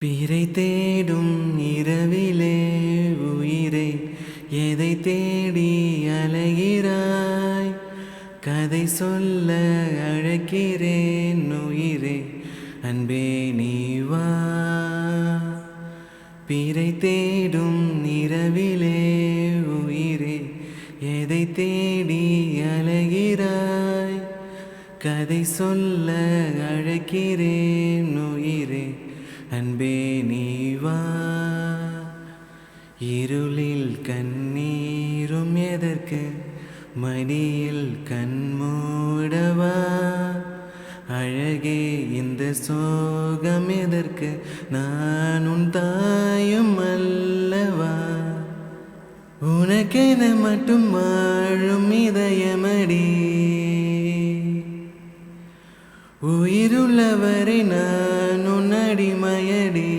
பிறை தேடும் இரவிலே உயிரை எதை தேடி அலைகிறாய்? கதை சொல்ல அழைக்கிறேன் உயிரே, அன்பே நீ வா. பிறை தேடும் இரவிலே உயிரே எதை தேடி அலைகிறாய்? கதை சொல்ல அழைக்கிறேன் உயிரே, அன்பே நீ வா. இருளில் கண்ணீரும் எதற்கு, மடியில் கண்மூடவா? அழகே இந்த சோகம் எதற்கு, நான் உன் தாயும் அல்லவா? உனக்கென மட்டும் வாழும் இதயமடி, உயிருள்ளவரை நான் உன் அடிமையடி.